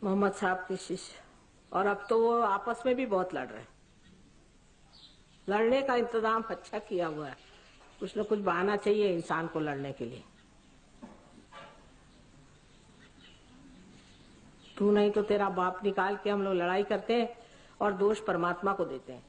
मोहम्मद साहब के शिष्य। और अब तो वो आपस में भी बहुत लड़ रहे हैं। लड़ने का इंतजाम अच्छा किया हुआ है, कुछ न कुछ बहाना चाहिए इंसान को लड़ने के लिए। तू नहीं तो तेरा बाप निकाल के हम लोग लड़ाई करते हैं और दोष परमात्मा को देते हैं।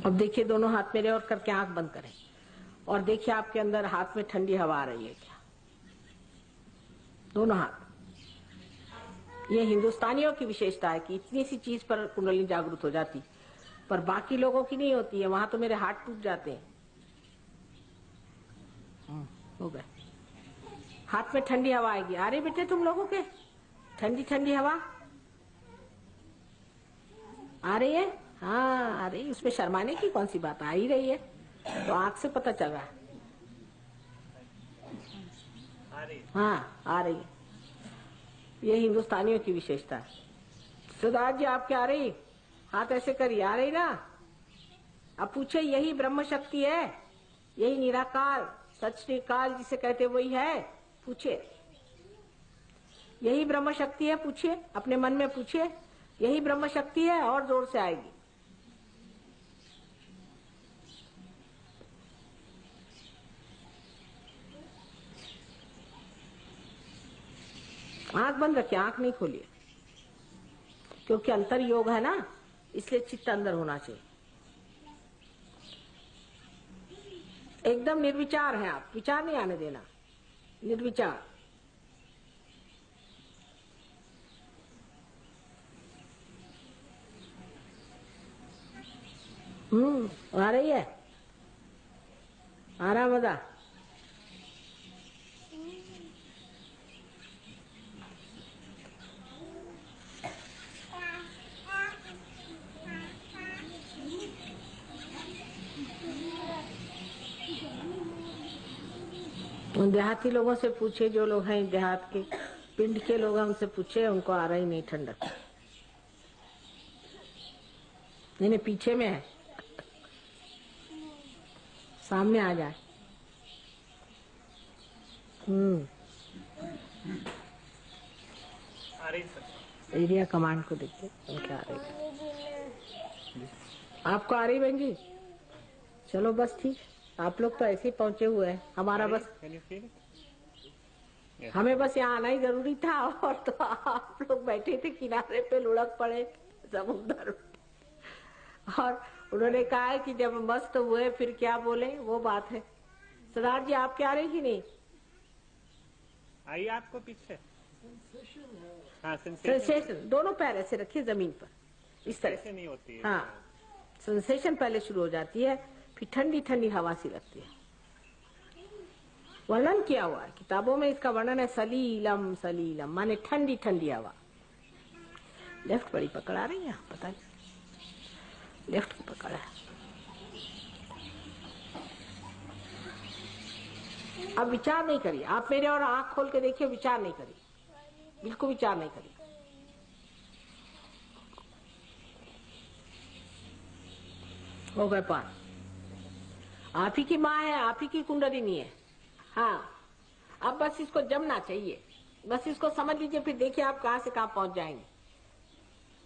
अब देखिए, दोनों हाथ मेरे और करके आंख बंद करें और देखिए आपके अंदर हाथ में ठंडी हवा आ रही है क्या? दोनों हाथ। ये हिंदुस्तानियों की विशेषता है कि इतनी सी चीज पर कुंडली जागृत हो जाती, पर बाकी लोगों की नहीं होती है। वहां तो मेरे हाथ टूट जाते हैं। हो गए। हाथ में ठंडी हवा आएगी। आ रही बेटे तुम लोगों के ठंडी ठंडी हवा आ रही है? हाँ आ रही। उसमें शर्माने की कौन सी बात, आ ही रही है तो आंख से पता चल रहा है। हाँ आ रही है। ये हिंदुस्तानियों की विशेषता है। सुधार जी आपके आ रही? हाथ ऐसे करिए। आ रही ना? अब पूछे, यही ब्रह्म शक्ति है, यही निराकार सच निकाल जिसे कहते वही है? पूछे, यही ब्रह्म शक्ति है? पूछिए अपने मन में, पूछिए यही ब्रह्म शक्ति है? और जोर से आएगी। आंख बंद रखिए, आंख नहीं खोलिए, क्योंकि अंतर योग है ना, इसलिए चित्त अंदर होना चाहिए। एकदम निर्विचार है आप, विचार नहीं आने देना, निर्विचार। आ रही है? आ रहा मजा? उन देहाती लोगों से पूछे, जो लोग हैं देहात के पिंड के लोग हैं, उनसे पूछे, उनको आ रही नहीं ठंडक। नहीं पीछे में है, सामने आ जाए। आ रही सर। एरिया कमांड को देखिए उनके आ रही। आपको आ रही बहन जी? चलो बस ठीक, आप लोग तो ऐसे ही पहुंचे हुए हैं। हमारा बस, हमें बस यहाँ आना ही जरूरी था, और तो आप लोग बैठे थे किनारे पे, लुढ़क पड़े समुद्र में। और उन्होंने कहा है कि जब मस्त हुए फिर क्या बोले, वो बात है। सरदार जी आपके आ रही कि नहीं? आइए आपको पीछे। हाँ सेंसेशन। दोनों पैर ऐसे रखिए जमीन पर, इस तरह से नहीं होती है। हाँ, सेंसेशन पहले शुरू हो जाती है, फिर ठंडी ठंडी हवा सी लगती है। वर्णन किया हुआ है किताबों में, इसका वर्णन है सलीलम सलीलम, माने ठंडी ठंडी हवा। लेफ्ट बड़ी पकड़ आ रही है, पता नहीं लेफ्ट की पकड़ है। अब विचार नहीं करिए आप, मेरे और आंख खोल के देखिए, विचार नहीं करिए, बिल्कुल विचार नहीं करिए। हो गए पार। आप ही की माँ है, आप ही की कुंडलिनी है। हाँ, अब बस इसको जमना चाहिए, बस इसको समझ लीजिए, फिर देखिए आप कहाँ से कहाँ पहुंच जाएंगे,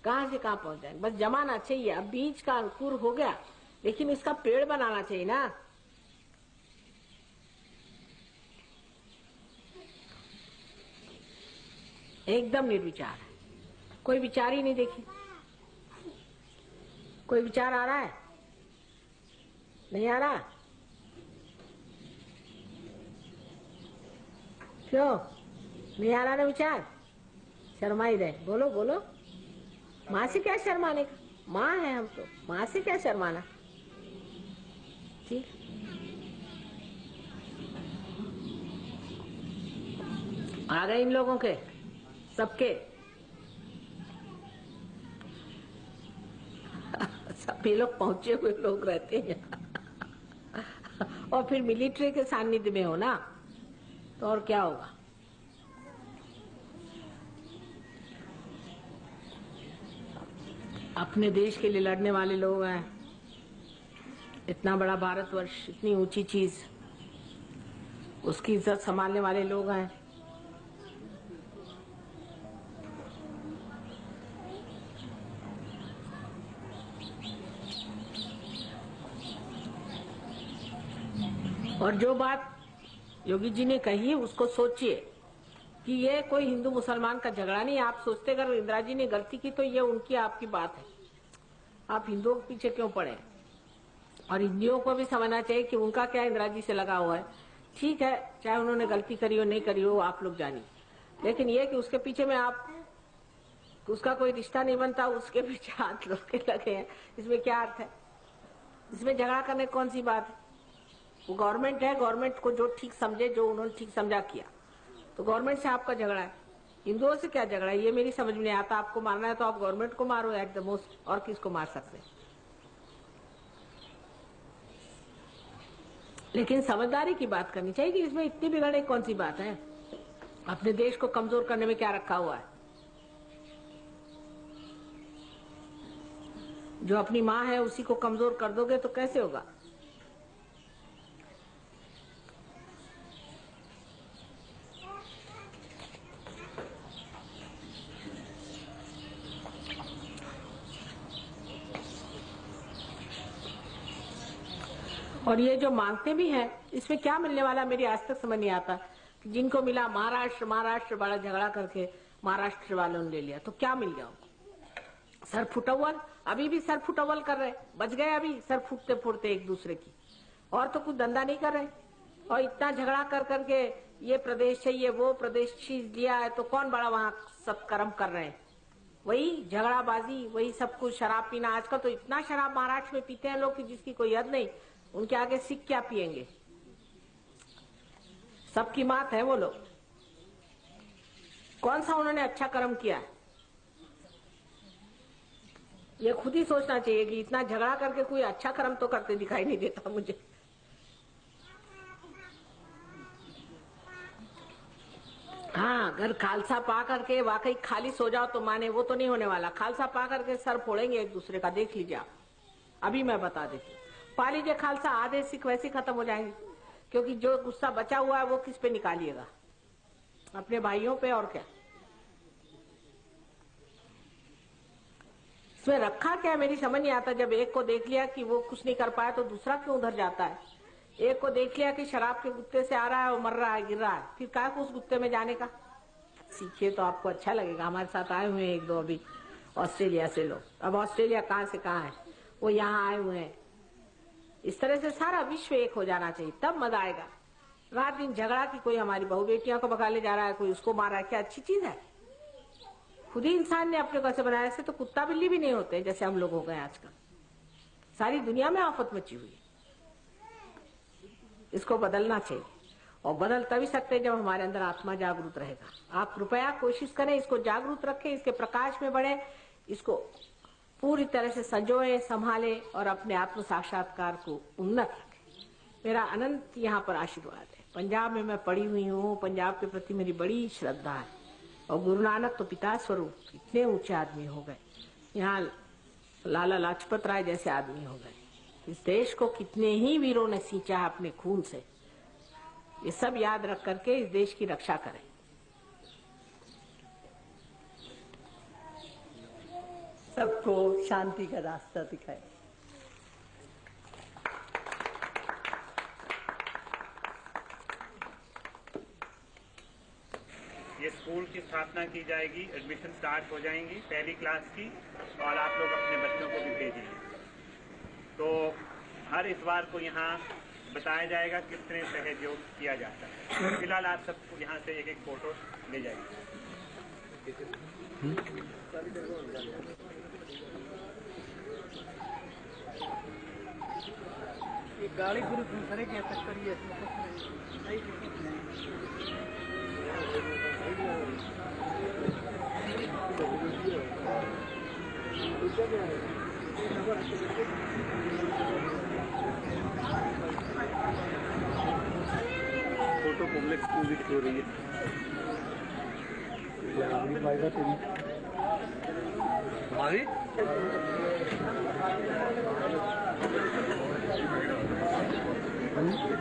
कहाँ से कहाँ पहुंच जाएंगे। बस जमाना चाहिए। अब बीज का अंकुर हो गया, लेकिन इसका पेड़ बनाना चाहिए ना। एकदम निर्विचार है, कोई विचार ही नहीं। देखिए कोई विचार आ रहा है? नहीं आ रहा? क्यों नहीं आ रहा ना विचार? शर्मा ही रहे। बोलो बोलो, माँ से क्या शर्माने का, माँ है हम तो, माँ से क्या शर्माना। ठीक, आ गए इन लोगों के सबके सभी लोग पहुंचे हुए लोग रहते हैं और फिर मिलिट्री के सानिध्य में हो ना, तो और क्या होगा। अपने देश के लिए लड़ने वाले लोग हैं। इतना बड़ा भारतवर्ष, इतनी ऊंची चीज, उसकी इज्जत संभालने वाले लोग हैं। और जो बात योगी जी ने कही उसको सोचिए कि ये कोई हिंदू मुसलमान का झगड़ा नहीं। आप सोचते अगर इंदिरा जी ने गलती की तो ये उनकी आपकी बात है, आप हिंदुओं के पीछे क्यों पड़े। और हिंदुओं को भी समझना चाहिए कि उनका क्या इंदिरा जी से लगा हुआ है। ठीक है, चाहे उन्होंने गलती करी हो नहीं करी हो आप लोग जानिए, लेकिन ये कि उसके पीछे में आप, उसका कोई रिश्ता नहीं बनता, उसके पीछे हाथ लोग के लगे हैं, इसमें क्या अर्थ है। इसमें झगड़ा करने कौन सी बात है। वो गवर्नमेंट है, गवर्नमेंट को जो ठीक समझे, जो उन्होंने ठीक समझा किया, तो गवर्नमेंट से आपका झगड़ा है। हिंदुओं से क्या झगड़ा है, ये मेरी समझ में नहीं आता। आपको मारना है तो आप गवर्नमेंट को मारो एट द मोस्ट, और किसको मार सकते हैं। लेकिन समझदारी की बात करनी चाहिए कि इसमें इतनी बिगड़ने कौन सी बात है। अपने देश को कमजोर करने में क्या रखा हुआ है। जो अपनी माँ है उसी को कमजोर कर दोगे तो कैसे होगा। और ये जो मांगते भी हैं इसमें क्या मिलने वाला, मेरी आज तक समझ नहीं आता। जिनको मिला महाराष्ट्र, महाराष्ट्र बड़ा झगड़ा करके महाराष्ट्र वालों ने ले लिया, तो क्या मिल गया उनको। सर फुटअव्वल, अभी भी सर फुटअव्वल कर रहे, बच गए अभी सर फूटते फूटते एक दूसरे की, और तो कुछ धंधा नहीं कर रहे। और इतना झगड़ा कर करके ये प्रदेश चाहिए, वो प्रदेश चीज लिया है, तो कौन बड़ा वहां सत्कर्म कर रहे हैं। वही झगड़ाबाजी, वही सब कुछ, शराब पीना। आजकल तो इतना शराब महाराष्ट्र में पीते हैं लोग कि जिसकी कोई हद नहीं। उनके आगे सिख क्या पिएंगे, सबकी मात है वो लोग। कौन सा उन्होंने अच्छा कर्म किया, ये खुद ही सोचना चाहिए कि इतना झगड़ा करके कोई अच्छा कर्म तो करते दिखाई नहीं देता मुझे। हाँ, अगर खालसा पा करके वाकई खाली सो जाओ तो माने, वो तो नहीं होने वाला। खालसा पा करके सर फोड़ेंगे एक दूसरे का, देख लीजिए आप। अभी मैं बता देती हूँ, पा लीजिए खालसा, आधे सिख वैसे खत्म हो जाएंगे। क्योंकि जो गुस्सा बचा हुआ है वो किस पे निकालिएगा, अपने भाइयों पे और क्या। इसमें रखा क्या मेरी समझ नहीं आता। जब एक को देख लिया कि वो कुछ नहीं कर पाया तो दूसरा क्यों उधर जाता है। एक को देख लिया कि शराब के गुत्ते से आ रहा है और मर रहा है, गिर रहा है, फिर क्या को उस गुत्ते में जाने का। सीखिए तो आपको अच्छा लगेगा। हमारे साथ आए हुए हैं एक दो अभी ऑस्ट्रेलिया से लोग। अब ऑस्ट्रेलिया कहाँ से कहाँ है, वो यहाँ आए हुए हैं। इस तरह से सारा विश्व एक हो जाना चाहिए, तब मजा आएगा। रात दिन झगड़ा कि कोई हमारी बहू बेटियों को भगा ले जा रहा है, कोई उसको मार रहा है, क्या अच्छी चीज है। खुद ही इंसान ने अपने को ऐसे बनाया, ऐसे तो कुत्ता बिल्ली भी नहीं होते जैसे हम लोग हो गए आजकल। सारी दुनिया में आफत मची हुई है, इसको बदलना चाहिए। और बदल तभी सकते हैं जब हमारे अंदर आत्मा जागरूक रहेगा। आप कृपया कोशिश करें, इसको जागरूक रखें, इसके प्रकाश में बढ़े, इसको पूरी तरह से संजोए, संभाले और अपने आत्म साक्षात्कार को उन्नत रखें। मेरा अनंत यहाँ पर आशीर्वाद है। पंजाब में मैं पड़ी हुई हूँ, पंजाब के प्रति मेरी बड़ी श्रद्धा है। और गुरु नानक तो पिता स्वरूप, इतने ऊंचे आदमी हो गए। यहाँ लाला लाजपत राय जैसे आदमी हो गए। इस देश को कितने ही वीरों ने सींचा है अपने खून से। ये सब याद रख करके इस देश की रक्षा करें। सबको शांति का रास्ता दिखाए। ये स्कूल की स्थापना की जाएगी, एडमिशन स्टार्ट हो जाएंगी पहली क्लास की, और आप लोग अपने बच्चों को भी भेजिए। तो हर इतवार को यहाँ बताया जाएगा किस तरह सहयोग किया जाता है। फिलहाल आप सबको यहाँ से एक एक फोटो ले जाइए। गाड़ी पूरी दूसरे के टक्कर ही फोटो पब्लिक स्कूल की हो रही है। भाभी वाला